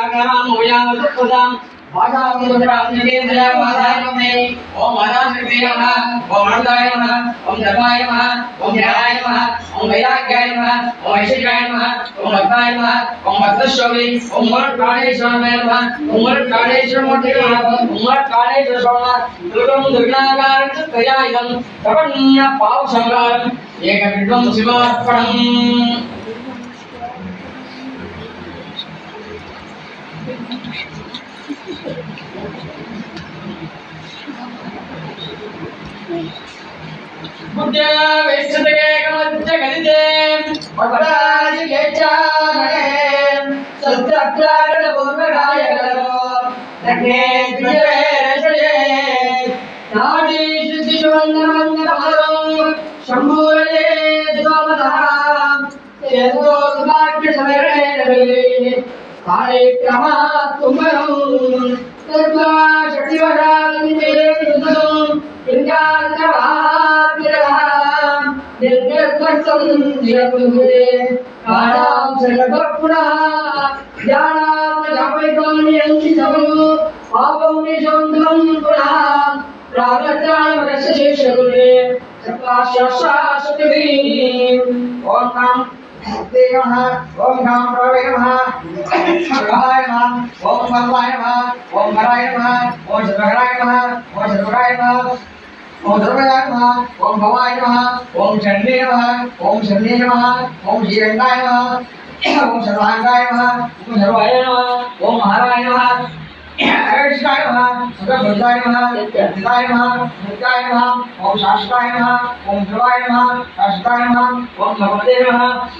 Agaramo Mata Mudra Nidya Madhyamame Om Adasakriya Namaha Om Ardaya Namaha Om Dharmaya Namaha Om Dhyaya Namaha Om Vairagyaya Namaha Om Aishwarya Namaha Om Bhaktaya Namaha Om Bhaktashwami Om Karneshwaraya Namaha Om Karneshwarmurti Namaha Om Karneshwarmurti Durgam Durganagar Kayayam Savanya Pausangaram Ekabidvam Sivarpanam Buddha Veshadekam Jagadidem Bhattaraji Kechanayem Satyapyagada Bhurvagayagado Lakhe Vijayarashayem Nadi Shuddhi Shuvannamannamaharam Shambhuraye Dvamadaham Yendo Dvakya Samarayanavi Kale Krama Tumbaram Tattva Shaktivasham Nidham Inkarnavaha Tiravaha Nirgirtvasam Nirapude Karam Sarvapuna Jnanam Japaitam Yanchitam Papam Nishondram Puna Pragatram Rasasheshagude Sapashasha Sativim Om Nam Namaha Om Nam Pravaya Namaha Shakaya Namaha Om Bhavaya Namaha Om Haraya Namaha Om Sarvagaya Namaha Om Sarvagaya Namaha Om Sarvagaya Namaha Om Bhavaya Namaha Om Chande Namaha Om Chande Namaha Om Jirangaya Namaha Om Sarvangaya Namaha Om Sarvaya Namaha Om Haraya Namaha Arishaya Namaha Sarvabhutaya Namaha Yatitaya Namaha Nityaya Namaha Om Shashkaya Namaha Om Dhavaya Namaha Shashkaya Namaha Om Bhavate Namaha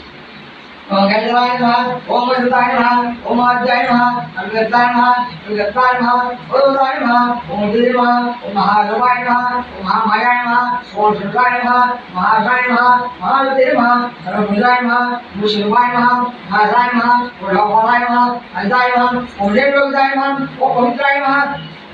Om Gajavaya Namaha Om Vasudaya Namaha Om Adhyaya Namaha Avyataya Namaha Avyataya Namaha Om Udaya Namaha Om Udaya Namaha Om Mahadevaya Namaha Om Mahamaya Namaha Om Shukaya Namaha Mahasaya Namaha Mahavate Namaha Sarvabhutaya Namaha Om Shivaya Namaha Mahasaya Namaha Om Bhavaya Namaha Adhyaya Namaha Om Devadaya Namaha Om Pavitraya Namaha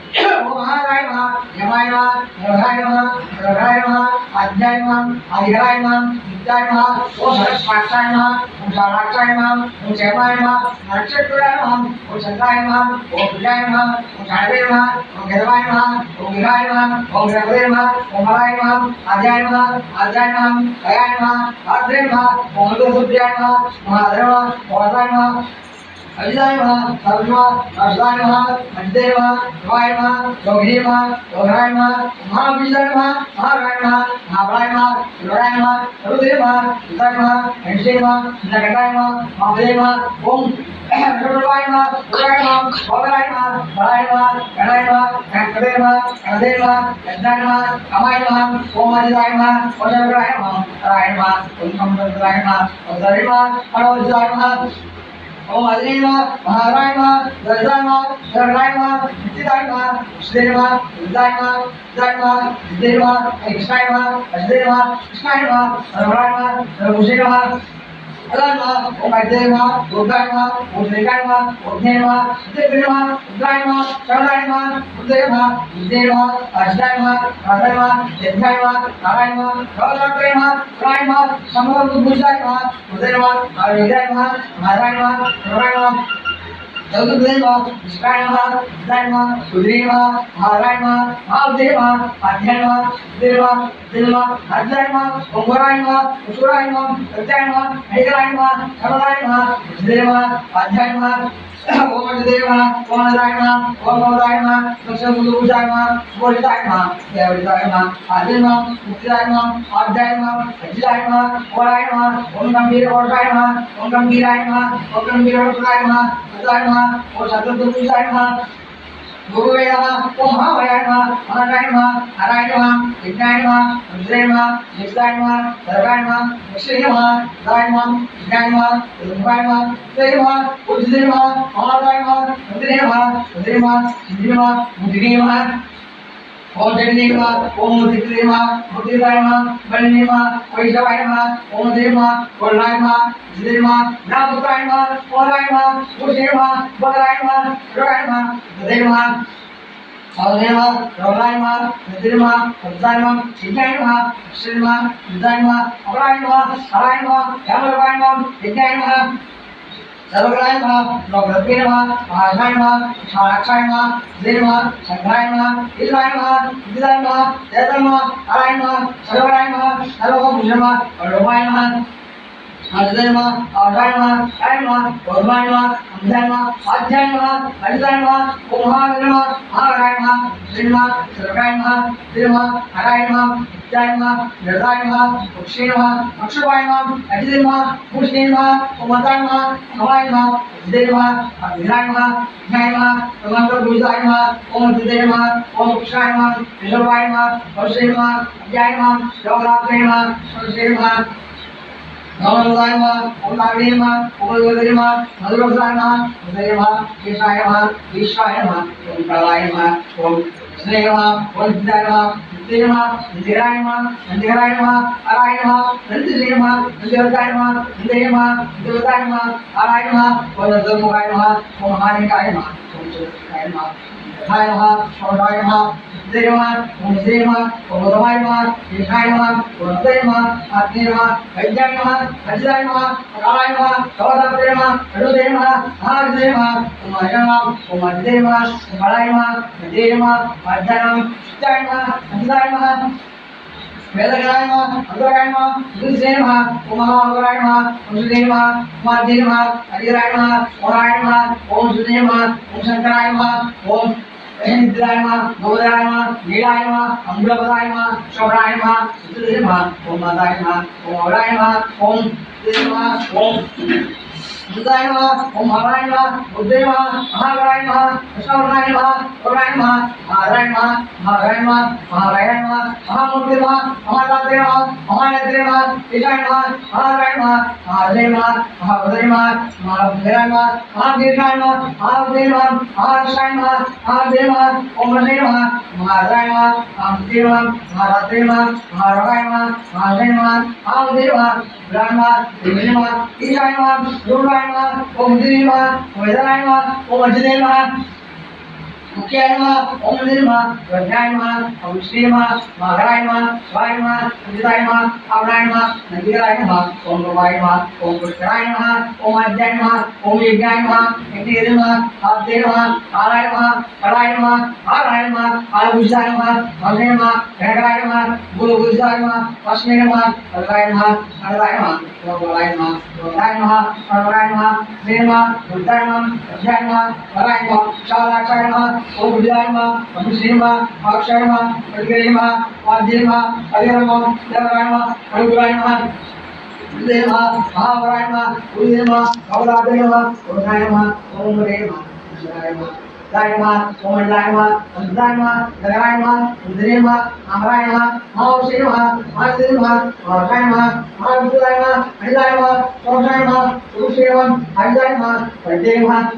Om Mahadaya Namaha Yamaya Namaha Yamaya Namaha Yamaya Namaha Adhyaya Namaha Adhyaya Namaha Nityaya Namaha Om Sarasvataya Namaha Om Sarakshaya Namaha Om Chemaya Namaha Nakshatraya Namaha Om Chandaya Namaha Om Pujaya Namaha Om Sarvaya Namaha Om Gadavaya Namaha Om Viraya Namaha Om Virapade Namaha Om Malaya Namaha Adhyaya Namaha Adhyaya Namaha Kaya Namaha Adhyaya Namaha Om Adhyaya Namaha Om Adhyaya Namaha Om Adhyaya Namaha Adhyaya Namaha Sarvaya Namaha Adhyaya Namaha Adhyaya Namaha Vaya Namaha Yogi Namaha Yogaraya Namaha Mahavijaya Namaha Maharaya Namaha Mahapraya Namaha Yoraya Namaha Sarvadaya Namaha Adhyaya Namaha Adhyaya Namaha Nagadaya Namaha Mahavijaya Namaha Om Sarvadaya Namaha Yoraya Namaha Yogaraya Namaha Maraya Namaha Ganaya Namaha Gankadaya Namaha Ganadaya Namaha Yajnaya Namaha Kamaya Namaha Om Adhyaya Namaha Om Sarvadaya Namaha Saraya Namaha Om Samudaya Namaha Om Sarvadaya Namaha Parvajaya Namaha Om Adhyaya Namaha Maharaya Namaha Dharjaya Namaha Dharjaya Namaha Nitidaya Namaha Sudhaya Namaha Dharjaya Namaha Dharjaya Namaha Nitidaya Namaha Krishnaya Namaha Asudhaya Namaha Krishnaya Namaha Sarvaya Namaha Sarvabhusaya Namaha Adhyaya Namaha Om Adhyaya Namaha Durdaya Namaha Om Srikaya Namaha Om Jnaya Namaha Nitidaya Namaha Udraya Namaha Sarvaya Namaha Uddaya Namaha Nitidaya Namaha Asudhaya Namaha Radhaya Namaha Yadhyaya Namaha Naraya Namaha Ravalakaya Namaha Raya Namaha Samavabhusaya Namaha Uddaya Namaha Avidaya Namaha Naraya Namaha Sarvaya Namaha Jagudaya Namaha Vishkaya Namaha Uddaya Namaha Sudhaya Namaha Maharaya Namaha Mahavijaya Namaha Adhyaya Namaha Uddaya Namaha Uddaya Namaha Adhyaya Namaha Om Varaya Namaha Usuraya Namaha Satyaya Namaha Haikaraya Namaha Sarvadaya Namaha Uddaya Namaha Adhyaya Namaha Om Adhyaya Namaha Om Adhyaya Namaha Om Bhavaya Namaha Lakshmabhutaya Namaha Suvarjitaya Namaha Devadaya Namaha Adhyaya Namaha Uttaya Namaha Adhyaya Namaha Ajilaya Namaha Varaya Namaha Om Gambhira Varaya Namaha Om Gambhiraya Namaha Om Gambhira Varaya Namaha Adhyaya Namaha Om Satyabhutaya Namaha Guruvaya Namaha Om Mahavaya Namaha Maharaya Namaha Haraya Namaha Yajnaya Namaha Uddaya Namaha Yajnaya Namaha Sarvaya Namaha Lakshmaya Namaha Daya Namaha Yajnaya Namaha Yajnaya Namaha Uddaya Namaha Uddaya Namaha Maharaya Namaha Uddaya Namaha Uddaya Namaha Uddaya Namaha Uddaya Namaha Om Jagannaya Namaha Om Muditaya Namaha Muditaya Namaha Balini Namaha Vaishavaya Namaha Om Udaya Namaha Varnaya Namaha Jidaya Namaha Namaputraya Namaha Varaya Namaha Purushaya Namaha Bhadraya Namaha Ragaya Namaha Udaya Namaha Adhyaya Namaha Ravalaya Namaha Nitidaya Namaha Adhyaya Namaha Yajnaya Namaha Krishnaya Namaha Udaya Namaha Avaraya Namaha Haraya Namaha Yamadavaya Namaha Yajnaya Namaha सर्वग्राय नमः लोकरत्ने नमः महाराजाय नमः विशालाक्षाय नमः जय नमः शंकराय नमः ईश्वराय नमः विद्याय नमः जयताय नमः नारायण नमः सर्वग्राय नमः सर्वभूषण नमः वल्लभाय नमः अजय नमः आधाय नमः आय नमः गोधमाय नमः अमृताय नमः आध्याय नमः अजिताय नमः ओम महावीर नमः महाराय नमः जय नमः सर्वग्राय नमः जय नमः नारायण नमः विद्याय नमः निर्दाय नमः उक्षे नमः अक्षुभाय नमः अजित नमः पुष्णे नमः ओमताय नमः नमाय नमः जय नमः अभिराय नमः विद्याय नमः समस्त भूषाय नमः ओम जय नमः ओम उक्षाय नमः विष्णुभाय नमः अक्षे नमः विद्याय नमः योगरात्रे नमः अक्षे नमः नमोदाय नमः ओम नारायण नमः ओम गोविंदाय नमः मधुरसाय नमः मधुराय नमः केशाय नमः ईश्वराय नमः ओम प्रलयाय नमः ओम स्नेह नमः ओम विद्याय नमः विद्याय नमः विद्याय नमः विद्याय नमः अराय नमः नंदिनी नमः विद्याय नमः विद्याय नमः विद्याय नमः अराय नमः ओम धर्मगाय नमः ओम हानिकाय नमः ओम सुखाय नमः हाय नमः शौर्याय नमः जय नमः ओम जय नमः ओम गोधमाय नमः केशाय नमः ओम जय नमः आत्मे नमः वैद्याय नमः अजिताय नमः कालाय नमः गौरवते नमः हृदय नमः महाजय नमः ओम अजय नमः ओम अजय नमः ओम बलाय नमः जय नमः आध्याय नमः चित्ताय नमः अजिताय नमः वेदगाय नमः अंतराय नमः विजय नमः ओम महागौराय नमः ओम सुदेय नमः ओम आद्य नमः अजिराय नमः ओम राय नमः ओम सुदेय नमः ओम शंकराय नमः ओम इंद्राय नमः गोविंदाय नमः नीलाय नमः अमृतपदाय नमः शौर्याय नमः विद्युते नमः ओम माताय नमः ओम औराय नमः ओम जय नमः ओम बुद्धाय नमः ओम महाराय नमः बुद्धे नमः महागौराय नमः शौर्याय नमः औराय नमः महाराय नमः महाराय नमः महाराय नमः महामूर्ति नमः महादाते नमः महानेत्रे नमः ईशाय नमः महाराय नमः महाजय नमः महाबुद्धे नमः महाबुद्धे नमः महादीर्घाय नमः महाबुद्धे नमः महार्षाय नमः महादेव नमः ओम जय नमः महाराय नमः महाबुद्धे नमः महादाते नमः महाराय नमः महाजय नमः महाबुद्धे नमः ब्रह्मा देवी नमः ईशाय नमः गुरुवाय नमः ओम देवी नमः ओम वेदाय नमः ओम अजिते नमः मुख्याय नमः ओम नमः नमः प्रज्ञाय नमः ओम श्री नमः महाराय नमः स्वाय नमः विदिताय नमः आवराय नमः नंदिराय नमः ओम गोवाय नमः ओम पुष्कराय नमः ओम अध्याय नमः ओम यज्ञाय नमः यज्ञेय नमः आद्य नमः आराय नमः कलाय नमः आराय नमः आलभुजाय नमः भगे नमः घनकाय नमः गुरुभुजाय नमः अस्मे नमः अल्लाय नमः अल्लाय नमः गोवाय नमः गोवाय नमः अल्लाय नमः श्री नमः बुद्धाय नमः अध्याय नमः आराय नमः शालाक्षाय नमः ओम विद्याय नमः ओम श्री नमः अक्षय नमः अग्रय नमः आद्य नमः अजय नमः देवराय नमः अनुग्रहाय नमः विजय नमः महावराय नमः उदय नमः अवलादय नमः ओधाय नमः ओम रे नमः ईश्वराय नमः दाय नमः ओम लाय नमः अंधाय नमः दगाय नमः इंद्रिय नमः अमराय नमः महावशे नमः महादेव नमः महाराय नमः महाविद्याय नमः अहिलाय नमः सोमशाय नमः सुरुषे नमः अहिलाय नमः वैद्य नमः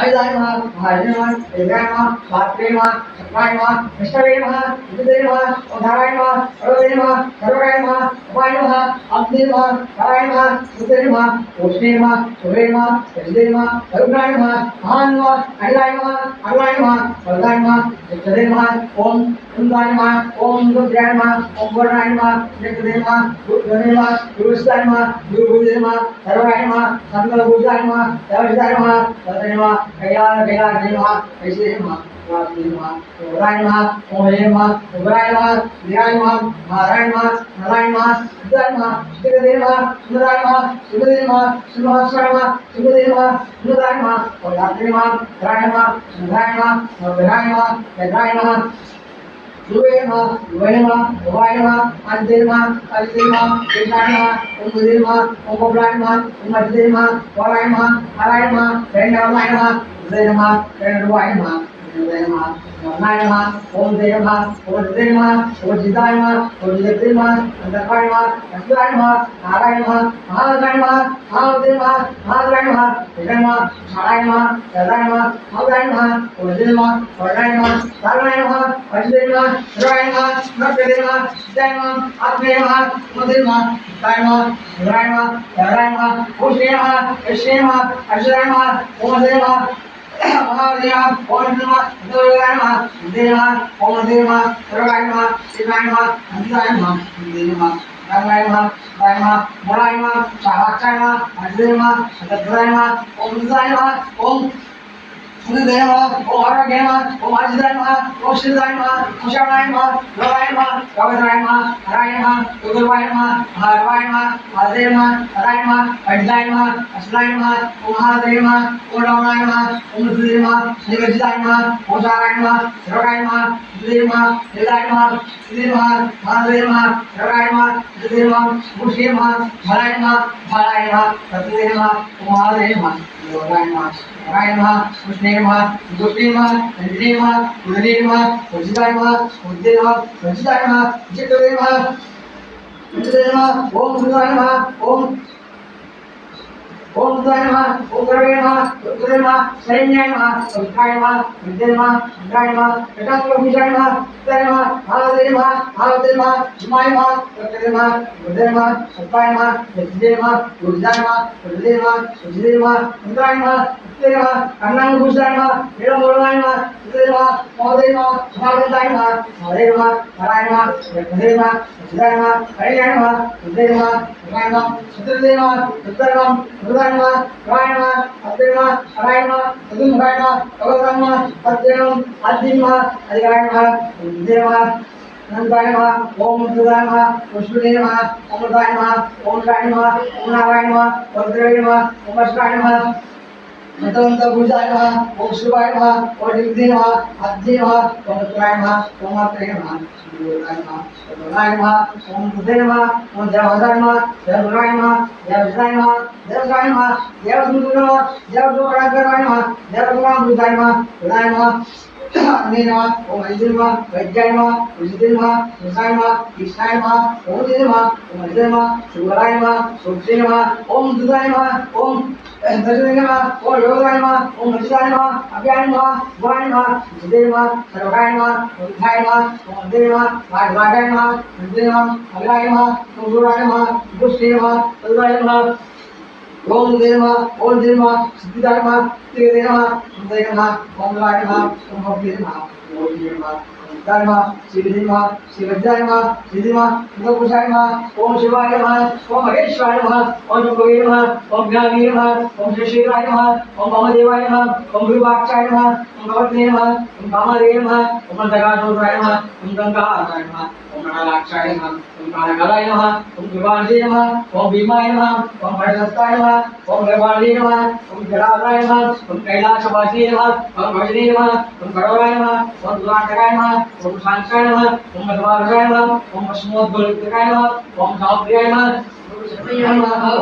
आयुधाय नमः महाजय नमः देवाय नमः पात्रे नमः चक्राय नमः विष्णवे नमः विद्युते नमः ओधाराय नमः सर्वदे नमः सर्वगाय नमः उपाय नमः अग्नि नमः कराय नमः सुते नमः ओष्णे नमः सूर्ये नमः यजदे नमः करुणाय नमः महान नमः अहिलाय नमः अल्लाय नमः वरदाय नमः विष्णवे नमः ओम कुंदाय नमः ओम रुद्राय नमः ओम वरदाय नमः यजदे नमः गुरुधरे नमः गुरुस्ताय नमः गुरुभुजे नमः सर्वगाय नमः संकल्पभुजाय नमः देवजिताय नमः वरदाय नमः कल्याण कल्याण नमः ऐसे नमः वासुदेव नमः ओराय नमः ओम हे नमः उग्राय नमः वीराय नमः महाराय नमः नारायण नमः विद्याय नमः श्रीदेव नमः सुंदराय नमः सुदेव नमः सुमहाश्रय नमः सुदेव नमः सुंदराय नमः ओदात्रे नमः राय नमः सुंदराय नमः विराय नमः वेदाय नमः सुवे नमः युवे नमः उवाय नमः आद्य नमः अजिते नमः केशाय नमः ओम बुद्धे नमः ओम गोब्राय नमः ओम अजिते नमः वराय नमः आराय नमः वेदाय नमः विजय नमः वेणुवाय नमः विजय नमः नारायण नमः ओम जय नमः ओम जय नमः ओम जिताय नमः ओम जयते नमः अंतकाय नमः अस्त्राय नमः नारायण नमः महाराय नमः महादेव नमः महाराय नमः विजय नमः शालाय नमः वेदाय नमः महाराय नमः ओम जय नमः वराय नमः नारायण नमः अजिते नमः राय नमः नमस्ते नमः जय नमः आत्मे नमः मधे नमः ताय नमः राय नमः राय नमः ओम श्री नमः यश्वे नमः अक्षराय नमः ओम जय नमः महादेव ओम नमः देवाय नमः देव नमः ओम देव नमः सर्वाय नमः शिवाय नमः अंताय नमः देव नमः Rangay ma, Rai ma, Murai ma, Sahakay ma, Adil ma, Sadadrai ma, Om Dudai ma, Om Sudai ma, Om Aragay ma, Om Ajidai ma, Om Sidai ma, Om Shamai ma, Rai ma, Kavadrai ma, Rai ma, Udurvai ma, Harvai ma, Adil ma, Rai ma, Adilai ma, Aslai ma, Om Hadai ma, Om Ramai ma, Om Dudai ma, Nivajidai ma, Om Sarai ma, Ragai ma, Dudai ma, Nidai ma, Dudai ma, Madai ma, Ragai ma, Dudai ma, Mushi ma, Bhalai ma, Bhalai ma, Dudai ma, Om Hadai ma, Ragai ma, Ragai ma, Mushi ma, Dusti ma, Nidai ma, Dudai ma, Mujidai ma, Mujidai ma, Mujidai ma, Jitudai ma, Mujidai ma, Om Dudai ma, Om Dudai ma, Om Dudai ma, Dudai ma, Sarinyai ma, Dudai ma, Dudai ma, Dudai ma, Kadang Mujidai ma, Dudai ma, Hadai ma, Hadai ma, Jumai ma, Dudai ma, Dudai ma, Dudai ma, Dudai ma, Dudai ma, Dudai ma, Dudai ma, Dudai ma, Dudai ma, Kanang Mujidai ma, Hilang Mulai ma, Dudai ma, Hadai ma, Hadai ma, Hadai ma, Hadai ma, Dudai ma, Dudai ma, Sarinyai ma, Dudai ma, Dudai ma, Dudai ma, Dudai ma, Dudai ma, Rai ma, Adil ma, Rai ma, Adil Rai ma, Kavadrai ma, Adil, Adil ma, Adigai ma, Dudai ma, Nandai ma, Om Dudai ma, Om Sudai ma, Om Dudai ma, Om Rai ma, Om Narai ma, Om Dudai ma, Om Asrai ma, Nanda Bujai ma, Om Subai ma, Om Dudai ma, Adil ma, Om Dudai ma, Om Adil ma, Dudai ma, Dudai ma, Om Dudai ma, Om Dudai ma, Dudai ma, Dudai ma, Dudai ma, Dudai ma, Dudai ma, Dudai ma, Dudai ma, Nina, Om Ajilma, Vajjaima, Ujidilma, Musaima, Ishaima, Om Didima, Om Ajilma, Sugalaima, Subsima, Om Dudaima, Om Dajulima, Om Yogaima, Om Ajidaima, Abyaima, Vaima, Jidima, Sarvaima, Udhaima, Om Dima, Vajvaima, Udima, Alaima, Suguraima, Gustima, Udaima, Om Dima, Om Dima, Siddharma, Tirima, Dharma, Om Dharma, Om Bhaktirma, Om Dharma, Dharma, Siddhima, Siddharma, Siddhima, Lokusharma, Om Shivayama, Om Maheshwarama, Om Yogavirama, Om Jnavirama, Om Shishirayama, Om Vamadevayama, Om Guruvakshayama, Om Bhavatnema, Om Kamadeema, Om Dagadodrayama, Om Gangadrayama, Om Nalakshayama, Om Kanagalayama, Om Gurvanjayama, Om Bhimayama, Om Bharatastayama, Om Gurvanjayama, Om Jaladrayama, Om Kailashavasiyama, Om Bhajanayama, Om Karavayama, Om Dulatagayama, Om Sanchayama, Om Madhvarayama, Om Vasmodgulitagayama, Om Sautriyayama,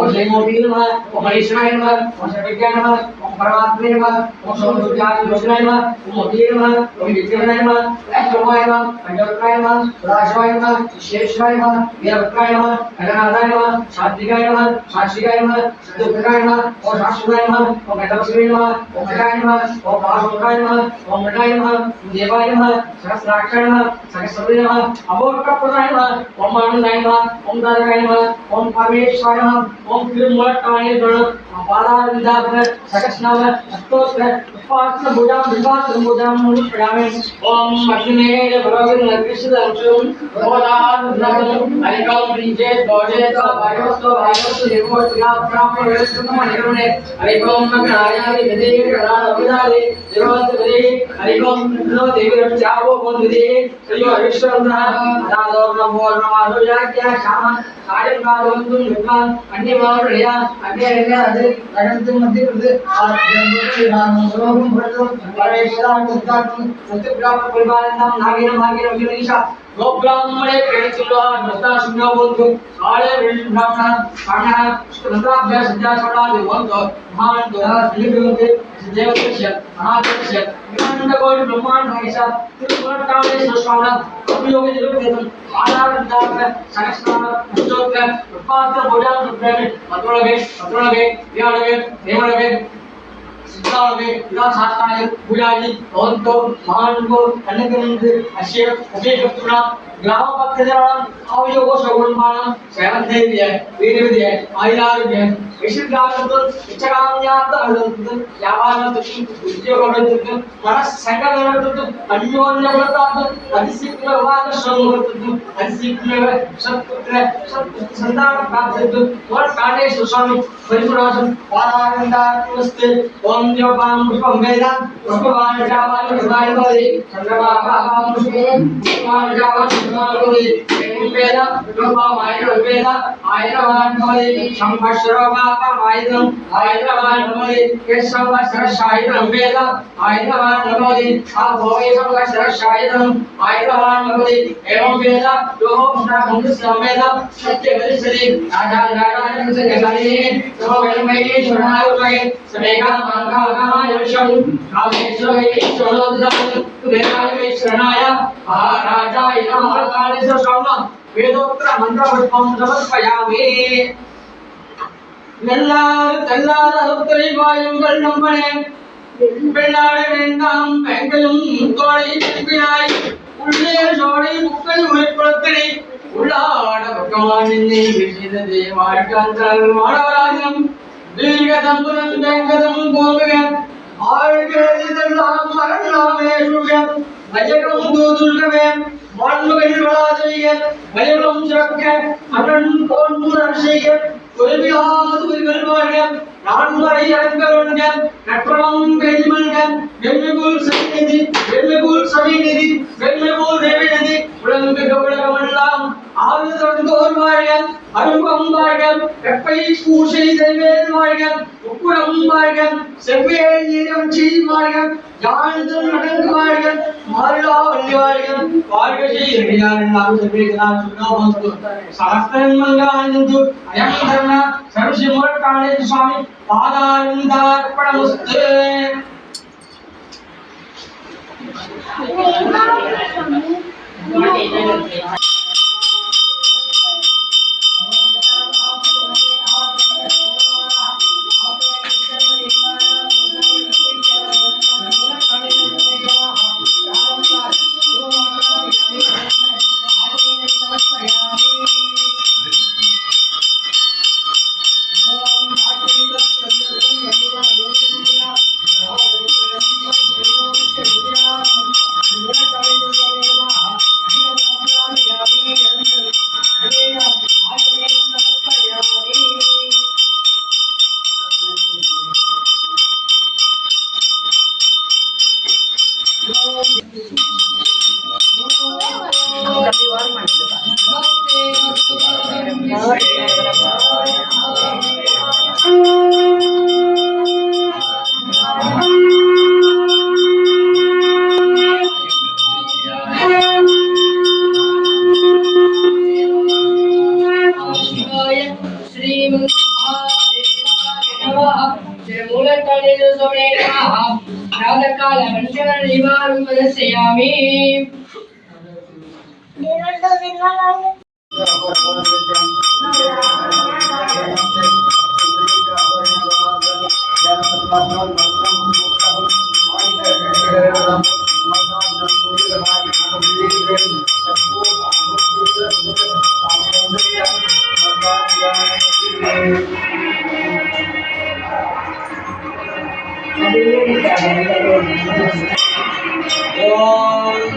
Om Jaimodilma, Om Mahishrayama, Om Savidyayama, Om Paramatmayama, Om Saudhyayama, Om Modhirma, Om Vidyayama, Ashtamayama, Anjatrayama, Rajvayama, Sheshrayama, Vyavatrayama, Aganadayama, Shadhigayama, Shashigayama, Sadhukrayama, Om Shashurayama, Om Gadavsrayama, Om Gadayama, Om Mahashrayama, Om Gadayama, Om Devayama, Sahasrakshayama, Sahasrayama, Amorkaprayama, Om Anandayama, Om Daragayama, Om Parmeshwarama, Om Kirmulatayana Dana, Bala Vidabha, Sakasnava, Astosra, Upasana Budam, Vipasana Budam, Munushayami, Om Ashine, Bharavin, Krishna, Arjun, Bodhan, Nagam, Alikam, Prince, Dodge, Vayosto, Vayosto, Remote, Proper, Nirune, Alikom, Nagaraya, Vede, Rana, Vidali, Devant, Vede, Alikom, No, Devi, Chavo, Bondhi, Sayo, Vishwandra, Radha, Namo, Namo, Yakya, Shaman, Adam, Radha, Yukan, Anima, Ria, Again, Adam, Madhu, Ram, Ram, Bhatam, Pareshram, Muttakum, Muttakrap, Purvanam, Nagina, Magina, Vinisha, Gopramare, Kretula, Nasta, Shuna, Bundu, Ale, Brahman, Kana, Sundra, Jasada, the one dog, Man, the Libu, Devasha, Anadasha, Yanda God, Brahman, Haisa, Turkan, Sashana, Yogi, Ala, Daka, Sakasana, Mustoka, Pasta, Bodam, Madurage, Madurage, Yadage, Devage, सिद्धावे विकासात्ताय गुलाजी भवन्तो महानको अन्नकरन्ते अस्य उपेक्षुणा ग्राम पक्षजनानां आवयोगो सगुणमानं सेवन्तेभ्य वीरविद्य आयुरारोग्य विशिष्टार्थं इच्छकाम्यार्थ अर्थं व्यापारर्थं उद्योगर्थं मनस्संकल्पर्थं अन्योन्यव्रतार्थं अधिसिद्धवादश्रमर्थं अधिसिद्धमेव सत्पुत्र सत्सन्तानप्राप्त्यर्थं वर्षकालेषु स्वामी परिपुरासं वारानन्दात्मस्ते ओम जपां पुष्पं वेद पुष्पवान् जावान् पुष्पाणि चन्द्रमाभां पुष्पं पुष्पाणि जावान् पुष्पाणि वेद पुष्पमाय वेद आयरवान् भवति संवत्सरोपापं आयुधं आयुधवान् भवति केशवसरशायुधं वेद आयुधवान् भवति भोगे संवत्सरशायुधं आयुधवान् भवति एवं वेद लोभमुष्टामुष्टं वेद सत्यवतिसति राजा राजानसकलि तो वेलमये शरणायुर्मये समेका मांगागाय विश्वं कामेश्वरे शरणोदं वेदाय शरणाय महाराजाय नमः कालेश्वर स्वामी वेदोक्त मंत्र पुष्पं समर्पयामि नल्लार उत्तरीवायुंगल नम्मने பெண்ணாடை வேண்டாம் பெண்களும் தோழி பிடிப்பினாய் உள்ளே சோழி புக்கள் உயிர்ப்படுத்தினை உள்ளாட பக்கமான விஷயத்தை வாழ்க்காந்தல் மாணவராஜனம் தீர்க்கதம்புரம் வெங்கதம் போகுக ஆழ்கிறதெல்லாம் மரணாமே சுக வஜகம் தூதுல்கவே மாண்புகளில் வளாதவிக வயலும் சிறக்க அண்ணன் போன்முதல் செய்க தொலைவிலாது உயிர்கள் வாழ்க நான்மறை அடங்கலொன்க நற்றவம் பெண்மல்க வெண்மைபோல் சவிநிதி வெண்மைபோல் தேவிநதி உலகு கௌரவமெல்லாம் ஆறுதோர் வாழ்க அரும்பம் வாழ்க வெப்பை பூசை செய்வேன் வாழ்க உப்புரம் வாழ்க செவ்வேல் நீரம் செய் வாழ்க யாழ்தல் நடங்கு வாழ்க மாறிலா வள்ளி வாழ்க வாழ்க செய்யாரெல்லாம் செவ்வேகளால் சுண்ணாமஸ்து சாஸ்திரம் மங்கானந்து அயம் தர்ம சர்வசிமோட்காணே சுவாமி பாதாரந்தார்ப்பணமுஸ்து Om